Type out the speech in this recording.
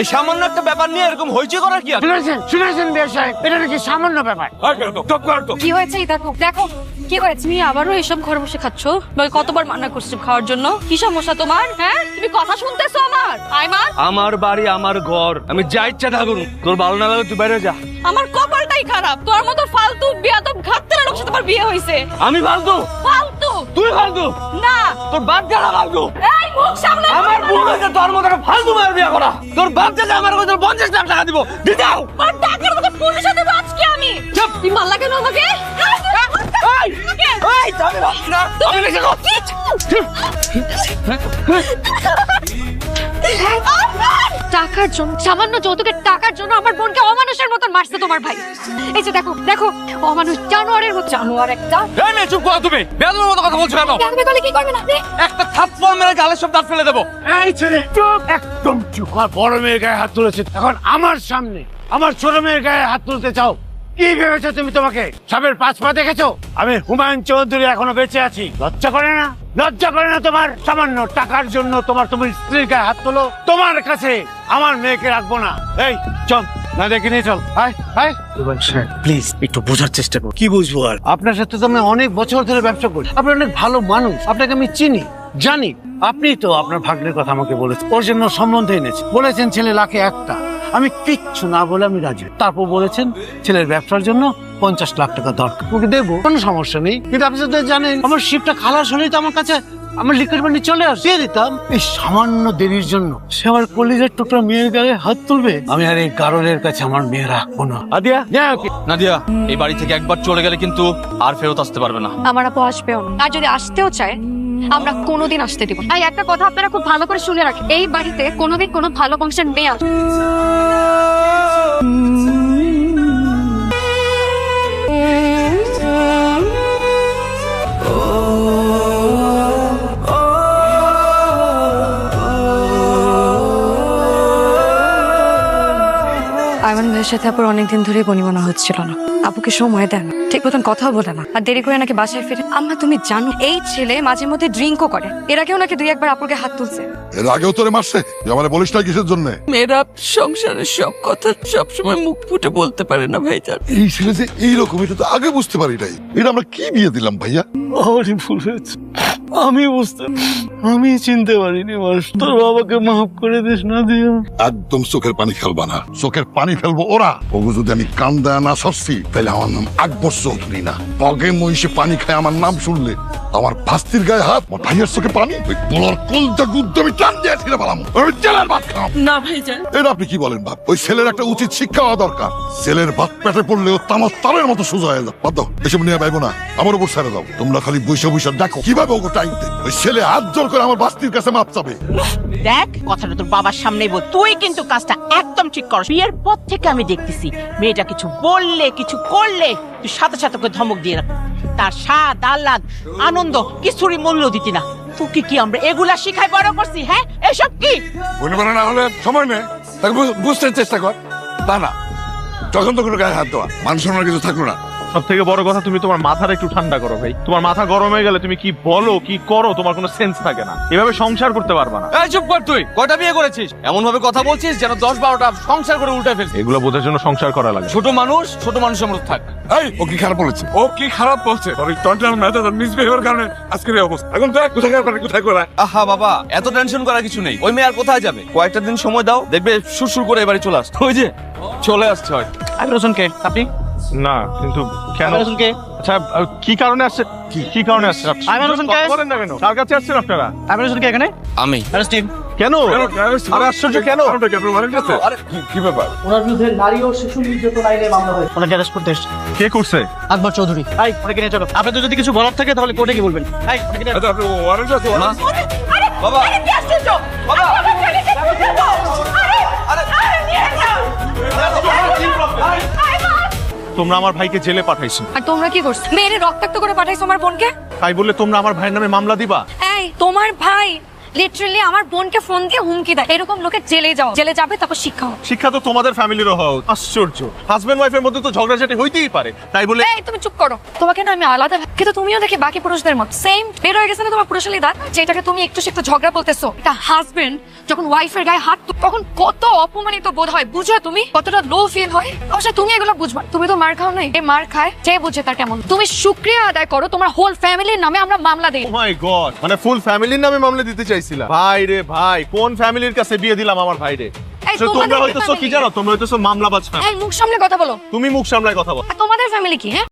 এই সামান্য একটা ব্যাপার নিয়ে এরকম হইচই করার কি আছে? শুনেছেন বিয়ে সাহেব, এটা নাকি সামান্য ব্যাপার। কি হয়েছে? দেখো দেখো কি হয়েছে। তুমি আবারও এসব ঘরে বসে খাচ্ছ? কতবার মানা করছি খাওয়ার জন্য। কি সমস্যা তোমার? হ্যাঁ, তুমি কথা শুনতেছো আমার? আইমান, আমার বাড়ি আমার ঘর, আমি যা ইচ্ছা তা করুন। তোর ভালো না লাগে তুই বাইরে যা। আমার কপালটাই খারাপ। তোর মতো ফালতু বিয়াদব ঘাটতেরা লোকের সাথে তোমার বিয়ে হয়েছে। আমি ফালতু? ফালতু? তুই ফালতু? না, তোর বাপ যারা ফালতু। এই মুখ সামলে। আমার ভুল হয়েছে তোর মতো একটা ফালতু মায়ের বিয়ে করা। তোর বাপ যারা আমার কাছে 50 লাখ টাকা দিব, দিয়ে দাও। আর টাকার মতো পুলিশে দেবো আজকে আমি। চুপ। তুই মারলা কেন আমাকে? এই, এই, আমি ভাবছি না। আমি লিখে দাও। টাকার জন্য, সামান্য যৌতুকের টাকার জন্য আমার বোনকে অমানুষের মতন মারছে তোমার ভাই। এই যে দেখো দেখো, অমানুষ জানোয়ারের মতো। জানোয়ার একটা। এই মেয়ে, চুপ করো তুমি। বেয়াদবের মতো কথা বলছো কেন? দেখবে বলে কি করবে না? একটা থাপ্পড় মেরে গালের সব দাঁত ফেলে দেবো। এই ছেলে চুপ, একদম চুপ। আর বড় মেয়ের গায়ে হাত তুলেছে, এখন আমার সামনে আমার ছোট মেয়ের গায়ে হাত তুলতে চাও? কি ভেবেছো তুমি? তোমাকে সাপের 5 পা দেখেছো? আমি হুমায়ুন চৌধুরী এখনো বেঁচে আছি। লজ্জা করে না? লজ্জা করে না তোমার? সামান্য টাকার জন্য তোমার স্ত্রীর গায়ে হাত তোলো। তোমার কাছে আমার মেয়েকে রাখবো না। এই চল, না দেখে নিয়ে চল। প্লিজ একটু বোঝার চেষ্টা করো। কি বুঝবো আর? আপনার সাথে তো আমি অনেক বছর ধরে ব্যবসা করি। আপনি অনেক ভালো মানুষ, আপনাকে আমি চিনি জানি। আপনি তো আপনার ভাগ্নের কথা আমাকে বলেছেন, ওর জন্য সম্বন্ধ এনেছে। বলেছেন ছেলে লাখে একটা। আমি কিচ্ছু না বলে আমি রাজি। তারপর বলেছেন ছেলের ব্যবসার জন্য 50 লাখ টাকা দরকার, ওকে দেবো, কোনো সমস্যা নেই। কিন্তু আপনি তো জানেন আমার শিপটা খালাস হলেই তো আমার কাছে আমার রিকোয়ারমেন্ট চলে দিয়ে দিতাম। এই সামান্য দেরির জন্য সে আমার কলিজার টুকরা মেয়ের গায়ে হাত তুলবে? আমি আর এই গারলের কাছে আমার মেয়ে রাখবো না। আদিয়া, নাদিয়া, এই বাড়ি থেকে একবার চলে গেলে কিন্তু আর ফেরত আসতে পারবে না। আমার আপু আসবেও না, আর যদি আসতেও চায় আমরা কোনোদিন আসতে দিব না। এই একটা কথা আপনারা খুব ভালো করে শুনে রাখেন, এই বাড়িতে কোনোদিন কোনো ভালো বংশের মেয়ে আসবে। আইমান ভাইয়ের সাথে আপুর অনেকদিন ধরে বনিবনা হচ্ছিল না। আপুকে সময় দেয় না, ঠিক মতন কথাও বলে না, আর দেরি করে নাকি বাসায় ফিরে। আম্মা তুমি জানো এই ছেলে মাঝে মধ্যে ড্রিঙ্কও করে। এর আগেও নাকি 2-1 বার আপুকে হাত তুলছে। এর আগেও তোরে মারছে? আমার বলিস না কিসের জন্য? মেয়েরা সংসারের সব কথা সবসময় মুখ ফুটে বলতে পারে না ভাইজান। এই ছেলে যে এইরকম, এটা তো আগে বুঝতে পারি নাই। এটা আমরা কি বিয়ে দিলাম ভাইয়া? আমারই ভুল হয়েছে, আমি বুঝতে, আমি চিনতে পারিনি। তোর বাবাকে মাফ করে দিস না দিয়া। একদম চোখের পানি ফেলবা না, চোখের পানি ফেলবো ওরা। ওগো যদি আমি কান দেয়া না সরছি, তাহলে আমার নাম আকবর চৌধুরী না। বগে মহিষে পানি খায় আমার নাম শুনলে আমার ভাস্তির গায়ে হাত, আমার ভাইয়ের চোখে পানি, ওই বলার কোলটা গুদ্ধ আমি টান দিয়ে ছিঁড়ে পালাম। আমি জেলের ভাত খাও না ভাইজান। এটা আপনি কি বলেন বাপ? ওই ছেলের একটা উচিত শিক্ষা হওয়া দরকার। ছেলের ভাত পেটে পড়লেও তামার তারের মতো সোজা হয়ে যাও। বাদ দাও, এসব নিয়ে পাইবো না, আমার উপর ছেড়ে দাও। তোমরা খালি বৈশা বৈশা দেখো কিভাবে ওকে টাইম দেয়। ওই ছেলে হাত জোর করে আমার ভাস্তির কাছে মাপ চাবে। দেখ, কথাটা তোর বাবার সামনেই বল। তুই কিন্তু কাজটা একদম ঠিক করস। বিয়ের পর থেকে আমি দেখতেছি মেয়েটা কিছু বললে কিছু করলে তুই সাথে সাথে ওকে ধমক দিয়ে রাখ। তার স্বাদ আহ্লাদ আনন্দ কিছুরই মূল্য দিতি না। তোকে কি আমরা এগুলা শিখাই বড় করছি? হ্যাঁ, এসব কি? মনে মনে না হলে সময় নেই, তাকে বুঝতে চেষ্টা কর। তা না, তখন তো কোনো গায়ে হাত দেওয়া মান সম্মান কিছু থাকলো না। সব থেকে বড় কথা, তুমি তোমার মাথাটা একটু ঠান্ডা করো ভাই। তোমার মাথা গরম হয়ে গেলে তুমি কি বলো কি করো তোমার কোনো সেন্স থাকে না। এভাবে সংসার করতে পারবা না। এই চুপ কর তুই। কয়টা বিয়ে করেছিস? এমন ভাবে কথা বলছিস যেন 10-12টা সংসার করে উল্টে ফেলছিস। এগুলো বোঝার জন্য সংসার করা লাগে। ছোট মানুষের মতো থাক। এই, ও কি খারাপ বলেছে? ও কি খারাপ বলছে? তোর টন্টাল মেথড মিসবিহেভিয়ার কারণে আজকের এই অবস্থা। এখন দেখ কোথায় করে। আহা বাবা, এত টেনশন করার কিছু নেই। ওই মেয়ে আর কোথায় যাবে? কয়েকটা দিন সময় দাও, দেখবে সুরসুর করে এবারে চলে আসছে। ওই যে চলে আসছে হয়। আমির হোসেনকে আপনি? না, কিন্তু কেন? আমির হোসেনকে? আচ্ছা, কি কারণে আসছে? কি কারণে আসছে? আমির হোসেনকে? বলেন না কেন? কার কাছে আসছেন আপনারা? আমির হোসেনকে এখানে আমি কেন? আর আশ্চর্য কেন? আরে কি ব্যাপার? ওনার বিরুদ্ধে নারী ও শিশু নির্যাতন আইনে মামলা হয়েছে। ওনাকে অ্যারেস্ট করতে এসেছে কে করছে? আকবর চৌধুরী। ভাই ওনাকে নিয়ে চলো। আপনাদের যদি কিছু বলার থাকে তাহলে কোর্টে কি বলবেন? ভাই ওনাকে নিয়ে বাবা, আরে কি আশ্চর্য! বাবা, তোমরা আমার ভাইকে জেলে পাঠাইছো, আর তোমরা কি করছো? মেয়েরে রক্তাক্ত করে পাঠাইছো আমার বোনকে। তাই বললে তোমরা আমার ভাইয়ের নামে মামলা দিবা? এই তোমার ভাই লিটারালি আমার বোনকে ফোন দিয়ে হুমকি দেয় এরকম লোকে জেলে যাবে তারপর শিক্ষা হবে। শিক্ষা তো তোমাদের ফ্যামিলিরও হওয়া উচিত। আশ্চর্য, হাজবেন্ড ওয়াইফের মধ্যে তো ঝগড়াঝাটি হইতেই পারে, তাই বলে এই তুমি চুপ করো, তোমাকে না আমি আলাদা ভাবি, কিন্তু তুমিও দেখি বাকি পুরুষদের মতো সেম বের হয়ে গেছে না তোমার পুরুষালী দাঁত, যেটাকে তুমি একটু একটু ঝগড়া বলতেছো। এটা হাজবেন্ড যখন ওয়াইফের গায়ে হাত তখন কত অপমানিত বোধ হয়, বুঝো তুমি কতটা লো ফিল হয়। অবশ্য তুমি এগুলো বুঝবা, তুমি তো মার খাও নাই, এ মার খায় যে বুঝে তার কেমন। তুমি শুকরিয়া আদায় করো তোমার হোল ফ্যামিলির নামে আমরা মামলা দেই। ও মাই গড, মানে ফুল ফ্যামিলির নামে মামলা দিতে চাইছিলা? ভাই রে ভাই, কোন ফ্যামিলির কাছে বিয়ে দিলাম আমার ভাই রে। এই So, তোমরা তোমাদের হয়তো কি family। জানো, তোমরা হয়তো মামলাবাজ family। এই মুখ সামলে কথা বলো, তুমি মুখ সামলায় কথা বল। আর তোমাদের ফ্যামিলি কি হ্যাঁ?